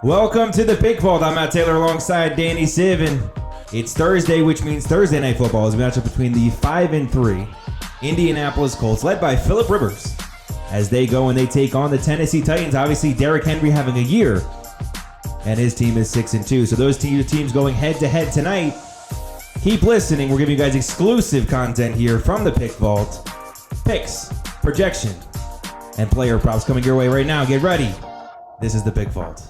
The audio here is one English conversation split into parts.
Welcome to the Big Vault. I'm Matt Taylor alongside Danny Sivan. It's Thursday, which means Thursday Night Football is a matchup between the 5-3 Indianapolis Colts, led by Phillip Rivers, as they go and they take on the Tennessee Titans. Obviously, Derrick Henry having a year, and his team is 6-2. So those two teams going head-to-head tonight. Keep listening. We're giving you guys exclusive content here from the Pick Vault. Picks, projection, and player props coming your way right now. Get ready. This is the Pick Vault.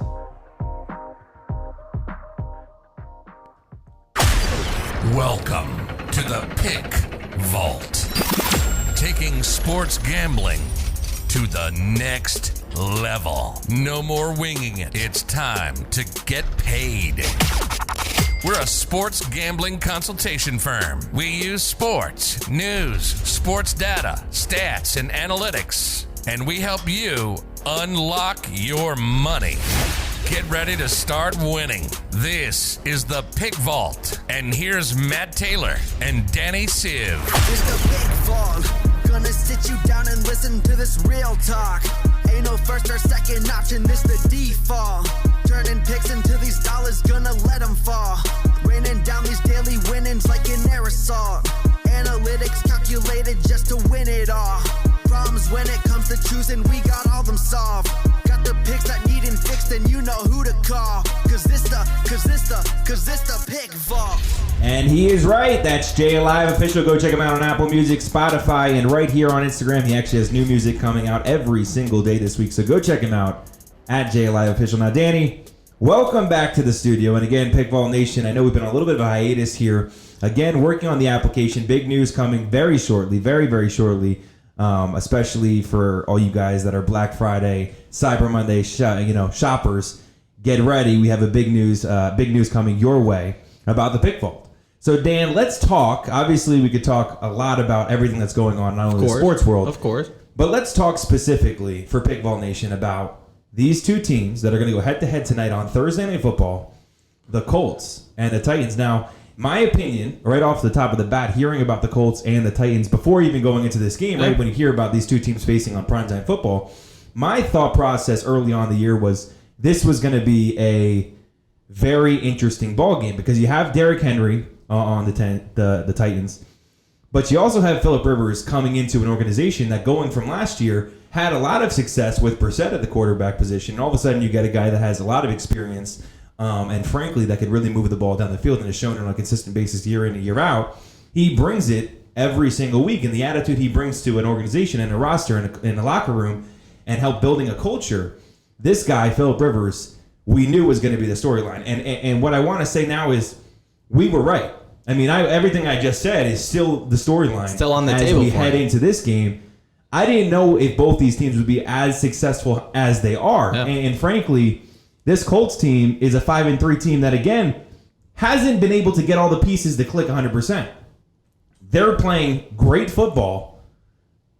Welcome to the Pick Vault. Taking sports gambling to the next level. No more winging it. It's time to get paid. We're a sports gambling consultation firm. We use sports, news, sports data, stats, and analytics. And we help you unlock your money. Get ready to start winning. This is the Pick Vault. And here's Matt Taylor and Danny Siv. It's the Pick Vault. Gonna sit you down and listen to this real talk. Ain't no first or second option, this the default. Turning picks into these dollars, gonna let them fall. Raining down these daily winnings like an aerosol. Analytics calculated just to win it all. Problems when it comes to choosing, we got all them solved. Got the picks that needin' fixed, and you know who to call. Cause this the Pick Vault. And he is right. That's Jay Live Official. Go check him out on Apple Music, Spotify, and right here on Instagram. He actually has new music coming out every single day this week. So go check him out at Jay Live Official. Now, Danny, welcome back to the studio. And again, Pick Vault Nation, I know we've been on a little bit of a hiatus here. Again, working on the application. Big news coming very shortly, very, very shortly. Especially for all you guys that are Black Friday, Cyber Monday, shoppers. Get ready. We have a big news coming your way about the Pick Vault. So, Dan, let's talk. Obviously, we could talk a lot about everything that's going on, not only in the sports world. Of course. But let's talk specifically for Pick Vault Nation about these two teams that are going to go head-to-head tonight on Thursday Night Football, the Colts and the Titans. Now, my opinion, right off the top of the bat, hearing about the Colts and the Titans before even going into this game, right, when you hear about these two teams facing on primetime football, my thought process early on in the year was this was going to be a very interesting ball game because you have Derrick Henry on the Titans, but you also have Phillip Rivers coming into an organization that going from last year had a lot of success with Brissett at the quarterback position, and all of a sudden you get a guy that has a lot of experience and frankly that could really move the ball down the field and has shown it on a consistent basis year in and year out. He brings it every single week, and the attitude he brings to an organization and a roster and in a locker room and help building a culture, this guy, Phillip Rivers, we knew was going to be the storyline. And what I want to say now is we were right. I mean, everything I just said is still the storyline. Still on the as table we for head you. into this game. I didn't know if both these teams would be as successful as they are. Yeah. And frankly, this Colts team is a 5-3 team that, again, hasn't been able to get all the pieces to click 100%. They're playing great football,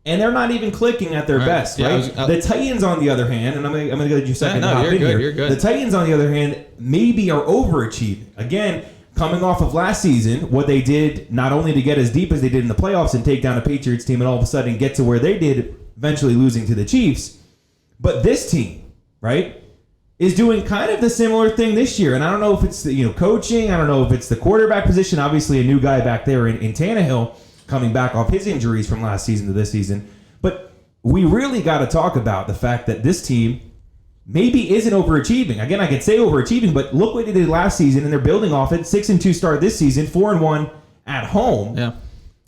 and they're not even clicking at their best, Yeah, right? The Titans, on the other hand, and I'm going to get you a second to hop in here. You're good. The Titans, on the other hand, maybe are overachieving. Again, coming off of last season, what they did, not only to get as deep as they did in the playoffs and take down a Patriots team and all of a sudden get to where they did, eventually losing to the Chiefs, but this team, right, is doing kind of the similar thing this year. And I don't know if it's the coaching. I don't know if it's the quarterback position. Obviously, a new guy back there in Tannehill coming back off his injuries from last season to this season. But we really got to talk about the fact that this team maybe isn't overachieving. Again, I could say overachieving, but look what they did last season, and they're building off it. 6-2 start this season, 4-1 at home. Yeah.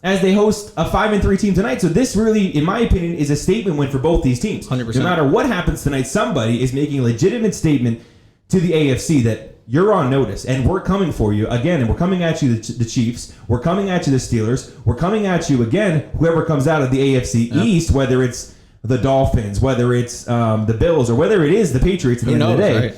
As they host a 5-3 team tonight. So this really, in my opinion, is a statement win for both these teams. 100%. No matter what happens tonight, somebody is making a legitimate statement to the AFC that you're on notice, and we're coming for you again, and we're coming at you, the Chiefs. We're coming at you, the Steelers. We're coming at you again, whoever comes out of the AFC East, whether it's the Dolphins, whether it's the Bills, or whether it is the Patriots at the end of the day. Right?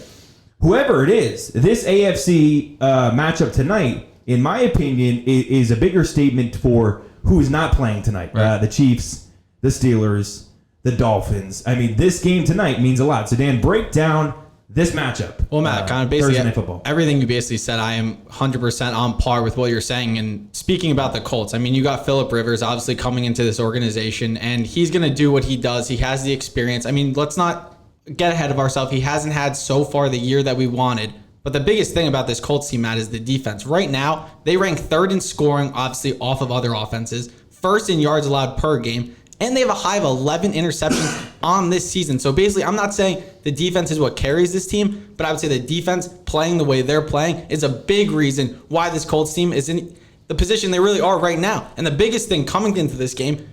Whoever it is, this AFC matchup tonight, in my opinion, is a bigger statement for who is not playing tonight. Right. The Chiefs, the Steelers, the Dolphins. I mean, this game tonight means a lot. So, Dan, break down this matchup. Well, Matt, kind of Thursday basically Night Football. everything you basically said, I am 100% on par with what you're saying. And speaking about the Colts, I mean, you got Phillip Rivers obviously coming into this organization, and he's going to do what he does. He has the experience. I mean, let's not get ahead of ourselves. He hasn't had so far the year that we wanted. But the biggest thing about this Colts team, Matt, is the defense. Right now, they rank third in scoring, obviously off of other offenses, first in yards allowed per game, and they have a high of 11 interceptions on this season. So basically, I'm not saying the defense is what carries this team, but I would say the defense playing the way they're playing is a big reason why this Colts team is in the position they really are right now. And the biggest thing coming into this game,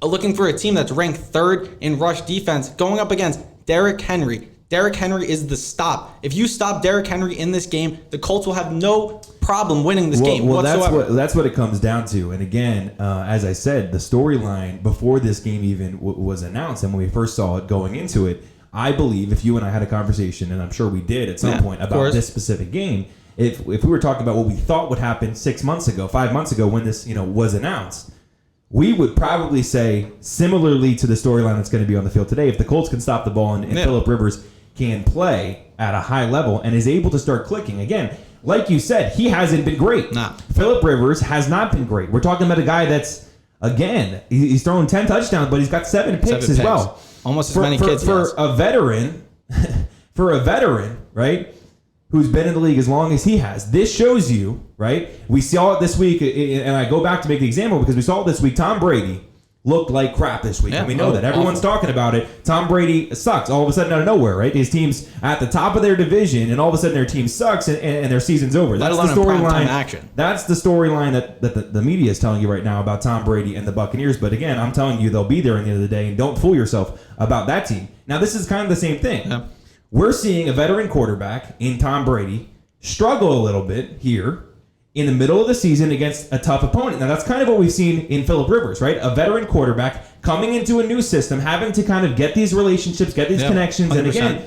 looking for a team that's ranked third in rush defense, going up against Derrick Henry. Derrick Henry is the stop. If you stop Derrick Henry in this game, the Colts will have no problem winning this game whatsoever. That's what it comes down to. And again, as I said, the storyline before this game even was announced, and when we first saw it going into it, I believe if you and I had a conversation, and I'm sure we did at some point about this specific game, if we were talking about what we thought would happen 6 months ago, 5 months ago when this was announced, we would probably say similarly to the storyline that's going to be on the field today, if the Colts can stop the ball and Phillip Rivers can play at a high level and is able to start clicking. Again, like you said, he hasn't been great. Nah. Phillip Rivers has not been great. We're talking about a guy that's, again, he's thrown 10 touchdowns, but he's got 7 picks as well. Almost as many kids. For a veteran, right, who's been in the league as long as he has. This shows you, right? We saw it this week, and I go back to make the example because we saw it this week. Tom Brady looked like crap this week. Yeah, and we know that. Everyone's talking about it. Tom Brady sucks all of a sudden out of nowhere, right? His team's at the top of their division, and all of a sudden their team sucks, and their season's over. That's the storyline. That's the storyline that the media is telling you right now about Tom Brady and the Buccaneers. But again, I'm telling you, they'll be there at the end of the day, and don't fool yourself about that team. Now, this is kind of the same thing. Yeah. We're seeing a veteran quarterback in Tom Brady struggle a little bit here in the middle of the season against a tough opponent. Now, that's kind of what we've seen in Phillip Rivers, right? A veteran quarterback coming into a new system, having to kind of get these relationships, get these connections. 100%. And again,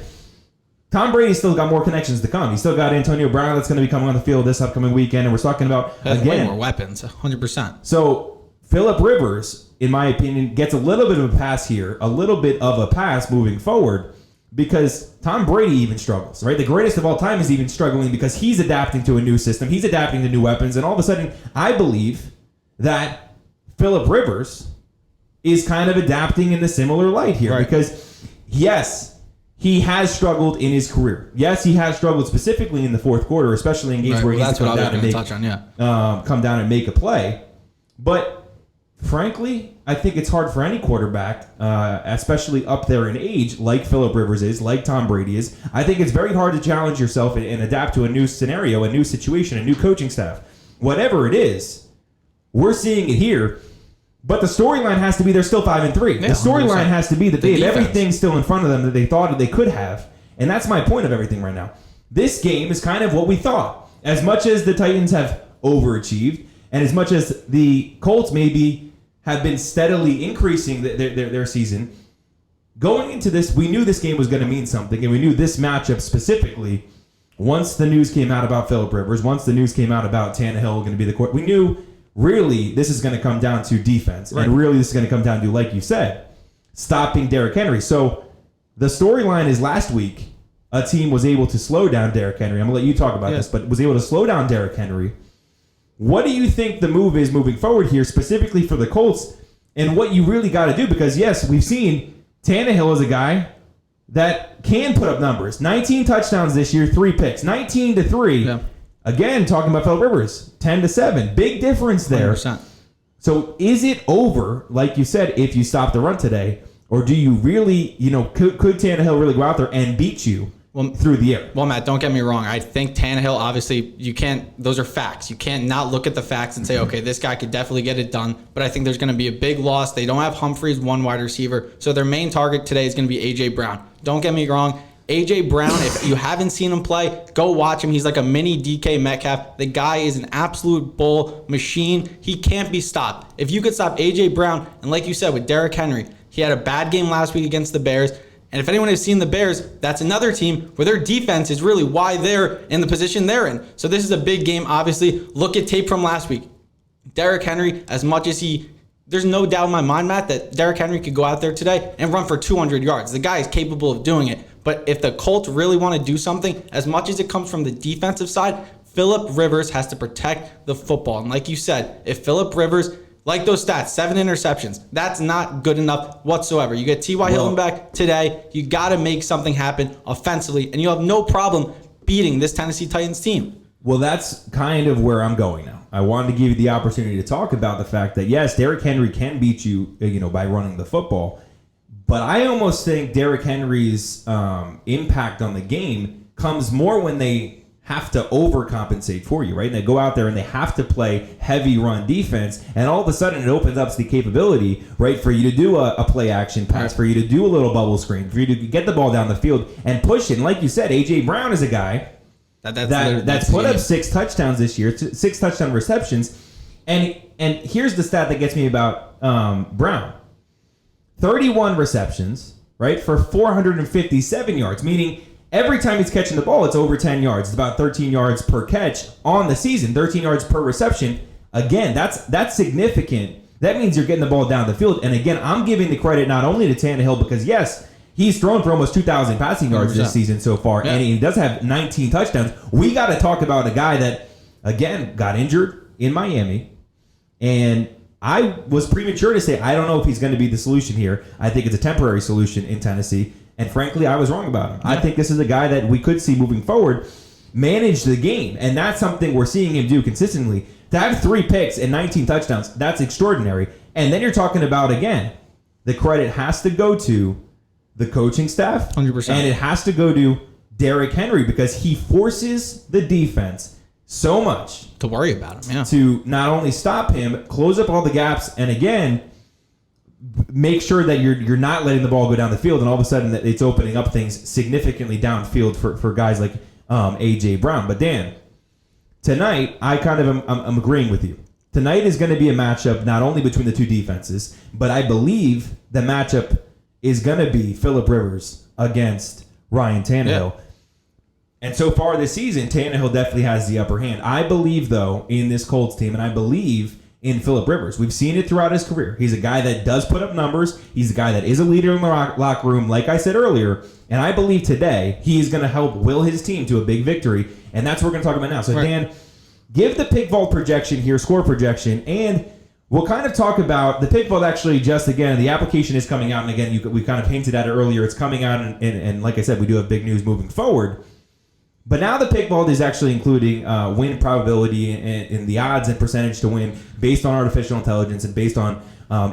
Tom Brady's still got more connections to come. He's still got Antonio Brown that's going to be coming on the field this upcoming weekend, and we're talking about, again, way more weapons, 100%. So Phillip Rivers, in my opinion, gets a little bit of a pass here, a little bit of a pass moving forward, because Tom Brady even struggles, right? The greatest of all time is even struggling because he's adapting to a new system. He's adapting to new weapons. And all of a sudden, I believe that Phillip Rivers is kind of adapting in the similar light here. Right. Because, yes, he has struggled in his career. Yes, he has struggled specifically in the fourth quarter, especially in games where he needs to come down and make a play. But frankly, I think it's hard for any quarterback, especially up there in age, like Phillip Rivers is, like Tom Brady is. I think it's very hard to challenge yourself and adapt to a new scenario, a new situation, a new coaching staff. Whatever it is, we're seeing it here. But the storyline has to be they're still 5-3. Yeah, the storyline has to be that they have everything still in front of them that they thought they could have. And that's my point of everything right now. This game is kind of what we thought. As much as the Titans have overachieved, and as much as the Colts maybe have been steadily increasing their season, going into this, we knew this game was going to mean something, and we knew this matchup specifically, once the news came out about Phillip Rivers, once the news came out about Tannehill going to be the quarterback, we knew really this is going to come down to defense, right. And really this is going to come down to, like you said, stopping Derrick Henry. So the storyline is last week, a team was able to slow down Derrick Henry. I'm going to let you talk about this, but was able to slow down Derrick Henry. What do you think the move is moving forward here, specifically for the Colts, and what you really got to do? Because, yes, we've seen Tannehill as a guy that can put up numbers. 19 touchdowns this year, 3 picks. 19-3. Yeah. Again, talking about Phillip Rivers, 10-7. Big difference there. 100%. So is it over, like you said, if you stop the run today? Or do you really, could Tannehill really go out there and beat you? Through the air. Well, Matt, don't get me wrong. I think Tannehill, obviously, those are facts. You can't not look at the facts and say, okay, this guy could definitely get it done. But I think there's going to be a big loss. They don't have Humphreys, one wide receiver. So their main target today is going to be A.J. Brown. Don't get me wrong. A.J. Brown, if you haven't seen him play, go watch him. He's like a mini DK Metcalf. The guy is an absolute bull machine. He can't be stopped. If you could stop A.J. Brown, and like you said with Derrick Henry, he had a bad game last week against the Bears. And if anyone has seen the Bears, that's another team where their defense is really why they're in the position they're in. So this is a big game, obviously. Look at tape from last week. Derrick Henry, as much as there's no doubt in my mind, Matt, that Derrick Henry could go out there today and run for 200 yards. The guy is capable of doing it. But if the Colts really want to do something, as much as it comes from the defensive side, Phillip Rivers has to protect the football. And like you said, if Phillip Rivers Like those stats, 7 interceptions. That's not good enough whatsoever. You get T.Y. Hilton back today. You got to make something happen offensively, and you have no problem beating this Tennessee Titans team. Well, that's kind of where I'm going now. I wanted to give you the opportunity to talk about the fact that, yes, Derrick Henry can beat you, by running the football. But I almost think Derrick Henry's impact on the game comes more when they have to overcompensate for you, right? And they go out there and they have to play heavy run defense, and all of a sudden it opens up the capability, right, for you to do a play action pass, for you to do a little bubble screen, for you to get the ball down the field and push it. And like you said, A.J. Brown is a guy that's put up 6 touchdowns this year, 6 touchdown receptions. And here's the stat that gets me about Brown. 31 receptions, right, for 457 yards, meaning every time he's catching the ball, it's over 10 yards. It's about 13 yards per catch on the season, 13 yards per reception. Again, that's significant. That means you're getting the ball down the field. And again, I'm giving the credit not only to Tannehill because, yes, he's thrown for almost 2,000 passing yards 100%. This season so far, and he does have 19 touchdowns. We got to talk about a guy that, again, got injured in Miami, and I was premature to say I don't know if he's going to be the solution here. I think it's a temporary solution in Tennessee, and frankly, I was wrong about him. I think this is a guy that we could see moving forward manage the game, and that's something we're seeing him do consistently. To have 3 picks and 19 touchdowns, that's extraordinary. And then you're talking about, again, the credit has to go to the coaching staff, 100%, and it has to go to Derrick Henry because he forces the defense so much to worry about him, to not only stop him, close up all the gaps, and again, make sure that you're not letting the ball go down the field, and all of a sudden that it's opening up things significantly downfield for guys like A.J. Brown. But Dan, tonight I kind of I'm agreeing with you. Tonight is going to be a matchup not only between the two defenses, but I believe the matchup is going to be Phillip Rivers against Ryan Tannehill. Yeah. And so far this season, Tannehill definitely has the upper hand. I believe, though, in this Colts team, and I believe in Phillip Rivers. We've seen it throughout his career. He's a guy that does put up numbers. He's a guy that is a leader in the locker room, like I said earlier. And I believe today he is going to help will his team to a big victory. And that's what we're going to talk about now. So, Dan, give the pick vault projection here, score projection, and we'll kind of talk about the pick vault. Actually, just again, the application is coming out, and again, we kind of hinted at it earlier. It's coming out, and like I said, we do have big news moving forward. But now the pick vault is actually including win probability and the odds and percentage to win based on artificial intelligence and based on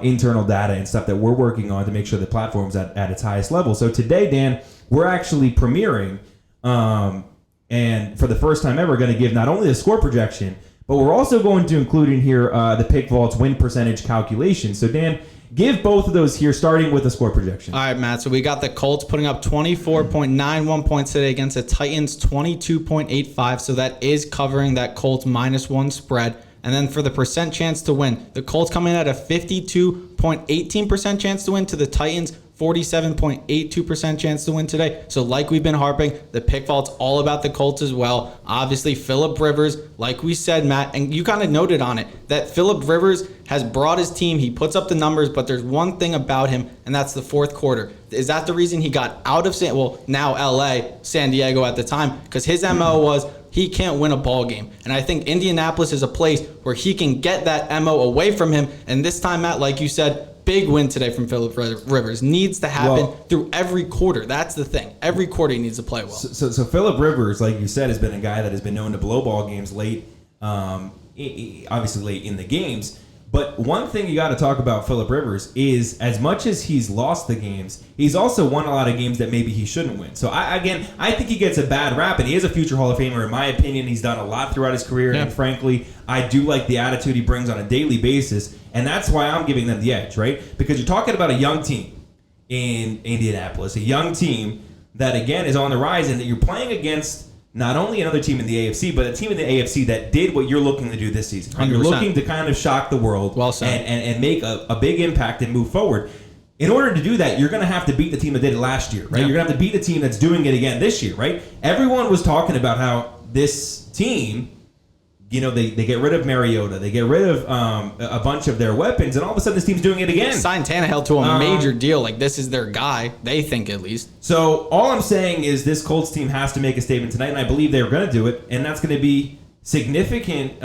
internal data and stuff that we're working on to make sure the platform's at its highest level. So today, Dan, we're actually premiering, and for the first time ever, going to give not only the score projection, but we're also going to include in here the pick vault's win percentage calculation. So, Dan, give both of those here, starting with the score projection. All right, Matt. So we got the Colts putting up 24.91 points today against the Titans 22.85. So that is covering that Colts -1 spread. And then for the percent chance to win, the Colts coming at a 52.18% chance to win to the Titans 47.82% chance to win today. So like we've been harping, the pick vault's all about the Colts as well. Obviously, Phillip Rivers, like we said, Matt, and you kind of noted on it, that Phillip Rivers has brought his team. He puts up the numbers, but there's one thing about him, and that's the fourth quarter. Is that the reason he got out of now LA, San Diego at the time? Because his MO was he can't win a ball game. And I think Indianapolis is a place where he can get that MO away from him. And this time, Matt, like you said, big win today from Phillip Rivers. Needs to happen through every quarter. That's the thing. Every quarter he needs to play well. So Phillip Rivers, like you said, has been a guy that has been known to blow ball games late, obviously late in the games. But one thing you got to talk about Phillip Rivers is as much as he's lost the games, he's also won a lot of games that maybe he shouldn't win. So I think he gets a bad rap, and he is a future Hall of Famer. In my opinion, he's done a lot throughout his career, and frankly, I do like the attitude he brings on a daily basis, and that's why I'm giving them the edge, right? Because you're talking about a young team in Indianapolis, a young team that, again, is on the rise, and that you're playing against not only another team in the AFC, but a team in the AFC that did what you're looking to do this season. Right? You're looking to kind of shock the world and make a big impact and move forward. In order to do that, you're going to have to beat the team that did it last year, right? Yep. You're going to have to beat the team that's doing it again this year, right? Everyone was talking about how this team, they get rid of Mariota, they get rid of a bunch of their weapons, and all of a sudden this team's doing it again. Signed Tannehill to a major deal. Like, this is their guy, they think at least. So all I'm saying is this Colts team has to make a statement tonight, and I believe they're going to do it, and that's going to be significant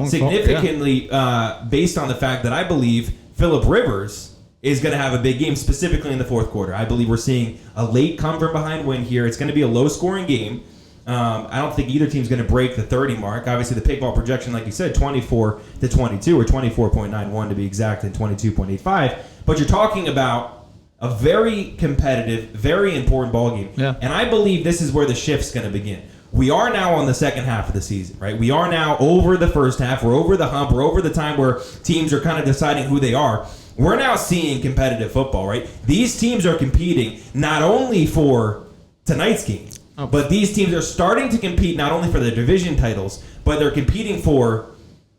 significantly based on the fact that I believe Phillip Rivers is going to have a big game, specifically in the fourth quarter. I believe we're seeing a late come from behind win here. It's going to be a low-scoring game. I don't think either team's going to break the 30 mark. Obviously, the pickball projection, like you said, 24-22, or 24.91 to be exact, and 22.85. But you're talking about a very competitive, very important ball game. Yeah. And I believe this is where the shift's going to begin. We are now on the second half of the season, right? We are now over the first half. We're over the hump. We're over the time where teams are kind of deciding who they are. We're now seeing competitive football, right? These teams are competing not only for tonight's game, but these teams are starting to compete not only for the division titles, but they're competing for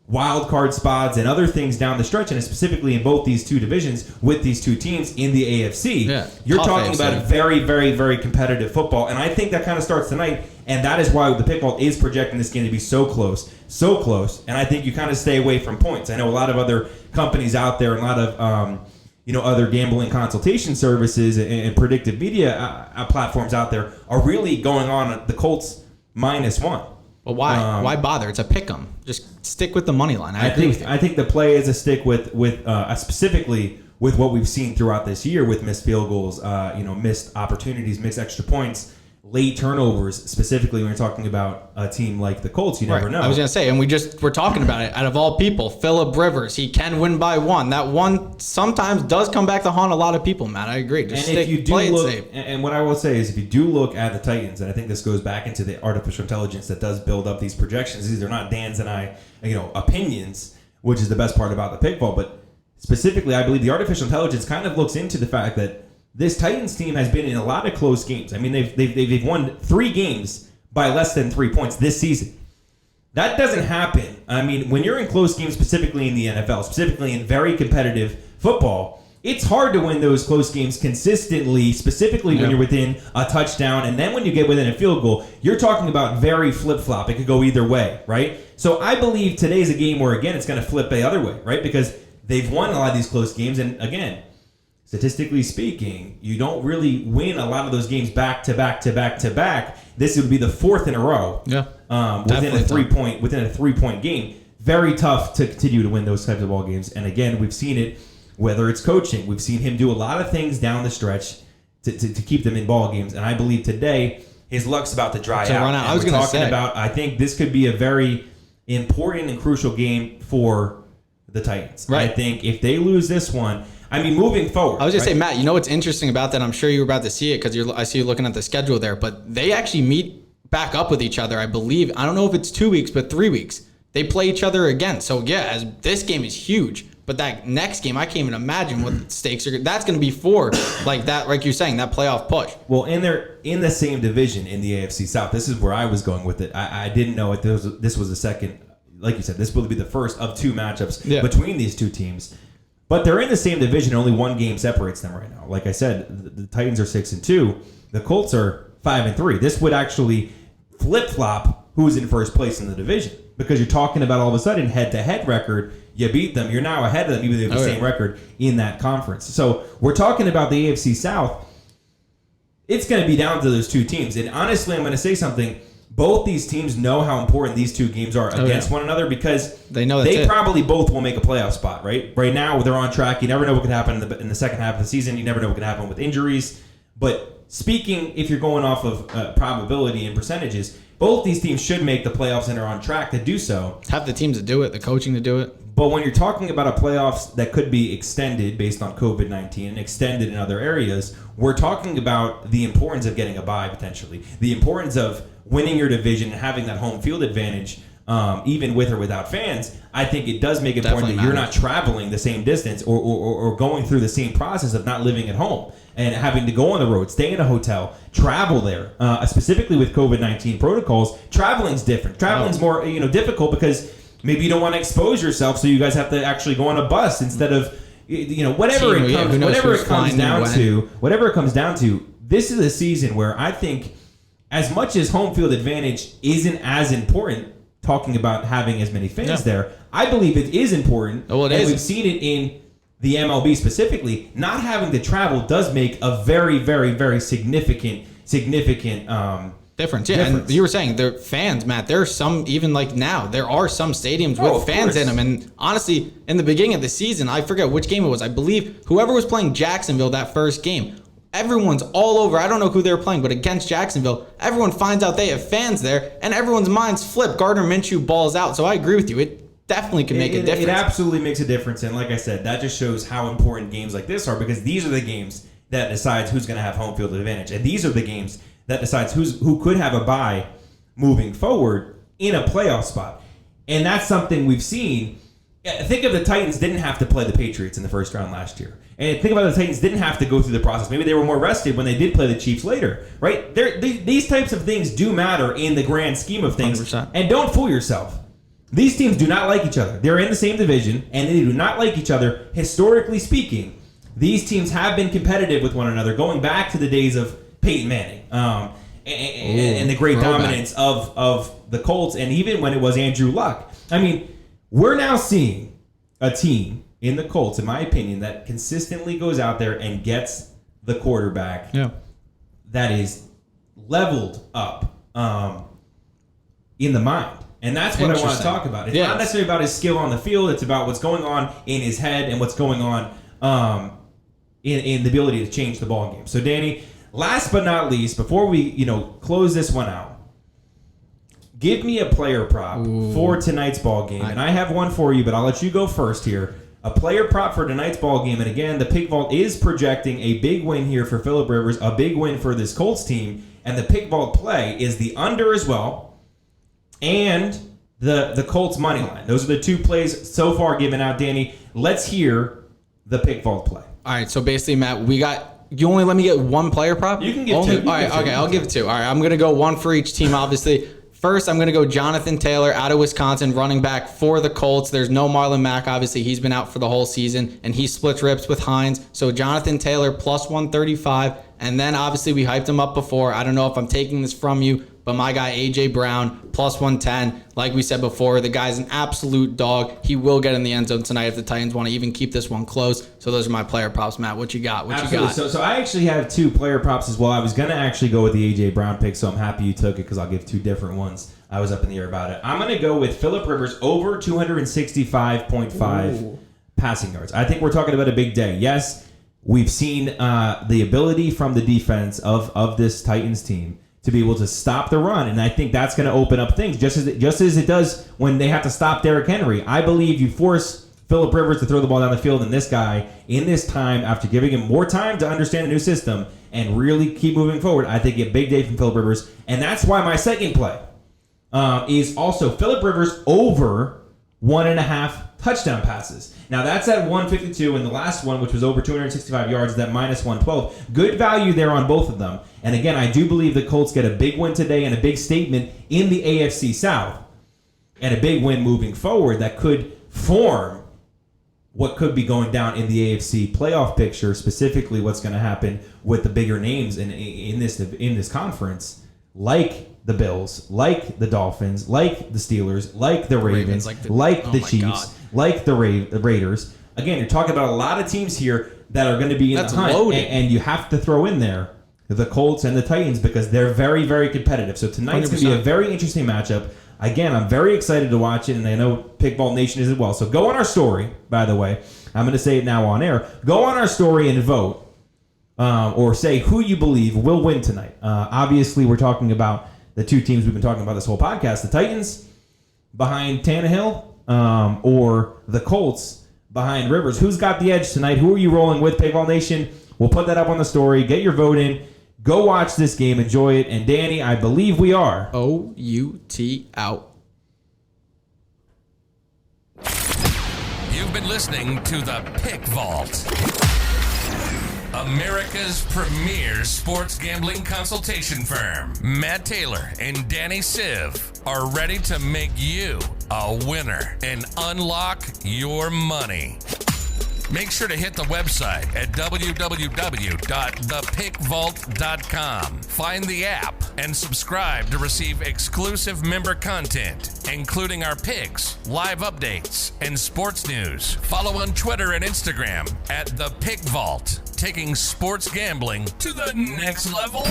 wild card spots and other things down the stretch, and specifically in both these two divisions with these two teams in the AFC. Yeah, you're talking AFC. about a very, very, very competitive football, and I think that kind of starts tonight, and that is why the pickball is projecting this game to be so close, and I think you kind of stay away from points. I know a lot of other companies out there and a lot of other gambling consultation services and predictive media platforms out there are really going on the Colts -1. Well, why? Why bother? It's a pick 'em. Just stick with the money line. I agree with you. I think the play is a stick with specifically with what we've seen throughout this year with missed field goals, missed opportunities, missed extra points, late turnovers. Specifically, when you're talking about a team like the Colts, you never know. I was gonna say, and we're talking about it. Out of all people, Phillip Rivers, he can win by one. That one sometimes does come back to haunt a lot of people, Matt. I agree. Just and if you do play look, it safe. and what I will say is, if you do look at the Titans, and I think this goes back into the artificial intelligence that does build up these projections. These are not Dan's and I, opinions, which is the best part about the pickball. But specifically, I believe the artificial intelligence kind of looks into the fact that this Titans team has been in a lot of close games. I mean, they've won 3 games by less than 3 points this season. That doesn't happen. I mean, when you're in close games, specifically in the NFL, specifically in very competitive football, it's hard to win those close games consistently, specifically when you're within a touchdown. And then when you get within a field goal, you're talking about very flip-flop. It could go either way, right? So I believe today's a game where, again, it's going to flip the other way, right? Because they've won a lot of these close games. And, again, statistically speaking, you don't really win a lot of those games back to back to back to back. This would be the 4th in a row. Yeah, within a 3-point game. Very tough to continue to win those types of ball games. And again, we've seen it. Whether it's coaching, we've seen him do a lot of things down the stretch to keep them in ball games. And I believe today his luck's about to dry out. Run out. I was going to say, I think this could be a very important and crucial game for the Titans. Right. I think if they lose this one, I mean, moving forward. I was going to say, Matt, you know what's interesting about that? I'm sure you were about to see it because I see you looking at the schedule there, but they actually meet back up with each other, I believe. I don't know if it's 2 weeks, but 3 weeks. They play each other again. So, yeah, this game is huge. But that next game, I can't even imagine what the stakes are. That's going to be for, like you're saying, that playoff push. Well, they're in the same division in the AFC South. This is where I was going with it. I didn't know this was the second. Like you said, this will be the first of 2 matchups between these two teams. But they're in the same division. Only 1 game separates them right now. Like I said, the Titans are 6-2. The Colts are 5-3. This would actually flip-flop who's in first place in the division. Because you're talking about all of a sudden head-to-head record. You beat them. You're now ahead of them, even though they have the same record in that conference. So we're talking about the AFC South. It's going to be down to those 2 teams. And honestly, I'm going to say something. Both these teams know how important these 2 games are against one another because they know they probably both will make a playoff spot, right? Right now, they're on track. You never know what could happen in the second half of the season. You never know what could happen with injuries. But speaking, if you're going off of probability and percentages, both these teams should make the playoffs and are on track to do so. Have the teams to do it, the coaching to do it. But when you're talking about a playoffs that could be extended based on COVID-19 and extended in other areas, we're talking about the importance of getting a bye potentially, the importance of winning your division and having that home field advantage, even with or without fans. I think it does make it important that you're not traveling the same distance or going through the same process of not living at home and having to go on the road, stay in a hotel, travel there. Specifically with COVID-19 protocols, traveling's different. Traveling's more difficult because maybe you don't want to expose yourself, so you guys have to actually go on a bus instead of whatever it comes down to. This is a season where I think, as much as home field advantage isn't as important, talking about having as many fans there, I believe it is important. Well, we've seen it in the MLB specifically. Not having to travel does make a very, very, very significant difference. Yeah, and you were saying the fans, Matt. There are some, even like now, there are some stadiums with fans in them. And honestly, in the beginning of the season, I forget which game it was. I believe whoever was playing Jacksonville that first game, everyone's all over. I don't know who they were playing, but against Jacksonville, everyone finds out they have fans there, and everyone's minds flip. Gardner Minshew balls out. So I agree with you. It definitely can make a difference. It absolutely makes a difference. And like I said, that just shows how important games like this are, because these are the games that decides who's going to have home field advantage. And these are the games that decides who could have a bye moving forward in a playoff spot. And that's something we've seen. Think of the Titans didn't have to play the Patriots in the first round last year. And think about the Titans didn't have to go through the process. Maybe they were more rested when they did play the Chiefs later, right? These types of things do matter in the grand scheme of things. 100%. And don't fool yourself. These teams do not like each other. They're in the same division, and they do not like each other, historically speaking. These teams have been competitive with one another going back to the days of Peyton Manning and the great dominance of the Colts, and even when it was Andrew Luck. I mean, we're now seeing a team in the Colts, in my opinion, that consistently goes out there and gets the quarterback that is leveled up in the mind. And that's what I want to talk about. It's not necessarily about his skill on the field. It's about what's going on in his head and what's going on in the ability to change the ball game. So, Danny, last but not least, before we close this one out, give me a player prop for tonight's ball game. And I have one for you, but I'll let you go first here. A player prop for tonight's ball game. And again, the Pick Vault is projecting a big win here for Phillip Rivers, a big win for this Colts team. And the Pick Vault play is the under as well, and the Colts money line. Those are the two plays so far given out, Danny. Let's hear the Pick Vault play. All right, so basically, Matt, you only let me get one player prop? You can give two. All right, okay, I'll give two. All right, I'm going to go one for each team, obviously. First, I'm going to go Jonathan Taylor out of Wisconsin, running back for the Colts. There's no Marlon Mack, obviously. He's been out for the whole season, and he splits rips with Hines. So Jonathan Taylor, plus 135. And then, obviously, we hyped him up before. I don't know if I'm taking this from you, but my guy, A.J. Brown, plus 110. Like we said before, the guy's an absolute dog. He will get in the end zone tonight if the Titans want to even keep this one close. So those are my player props, Matt. What you got? So I actually have two player props as well. I was going to actually go with the A.J. Brown pick, so I'm happy you took it because I'll give two different ones. I was up in the air about it. I'm going to go with Phillip Rivers over 265.5 passing yards. I think we're talking about a big day. Yes, we've seen the ability from the defense of this Titans team to be able to stop the run, and I think that's going to open up things, just as it does when they have to stop Derrick Henry. I believe you force Phillip Rivers to throw the ball down the field, and this guy, in this time, after giving him more time to understand a new system and really keep moving forward, I think a big day from Phillip Rivers, and that's why my second play is also Phillip Rivers over 1.5 touchdown passes. Now, that's at 152, and the last one, which was over 265 yards, that minus 112. Good value there on both of them. And again, I do believe the Colts get a big win today and a big statement in the AFC South and a big win moving forward that could form what could be going down in the AFC playoff picture, specifically what's going to happen with the bigger names in this conference, like the Bills, like the Dolphins, like the Steelers, like the Ravens, like the Chiefs, like the Raiders. Again, you're talking about a lot of teams here that are going to be in the hunt, and you have to throw in there the Colts and the Titans because they're very, very competitive. So tonight's going to be a very interesting matchup. Again, I'm very excited to watch it, and I know Pick Vault Nation is as well. So go on our story, by the way. I'm going to say it now on air. Go on our story and vote or say who you believe will win tonight. Obviously, we're talking about the two teams we've been talking about this whole podcast, the Titans behind Tannehill or the Colts behind Rivers. Who's got the edge tonight? Who are you rolling with, Pick Vault Nation? We'll put that up on the story. Get your vote in. Go watch this game. Enjoy it. And Danny, I believe we are O-U-T out. You've been listening to the Pick Vault, America's premier sports gambling consultation firm. Matt Taylor and Danny Siv are ready to make you a winner and unlock your money. Make sure to hit the website at www.thepickvault.com. Find the app and subscribe to receive exclusive member content, including our picks, live updates, and sports news. Follow on Twitter and Instagram at The Pick Vault, taking sports gambling to the next level.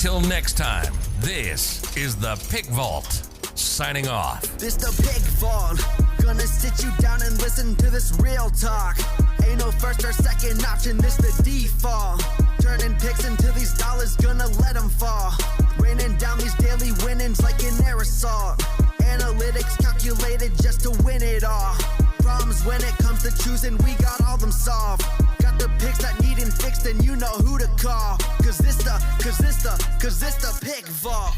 Until next time, this is the Pick Vault, signing off. This the Pick Vault. Gonna sit you down and listen to this real talk. Ain't no first or second option, this the default. Turning picks into these dollars, gonna let them fall. Raining down these daily winnings like an aerosol. Analytics calculated just to win it all. Problems when it comes to choosing, we got all them solved. Got the picks that needin' fixed and you know who to call. Cause this the Pick Vault.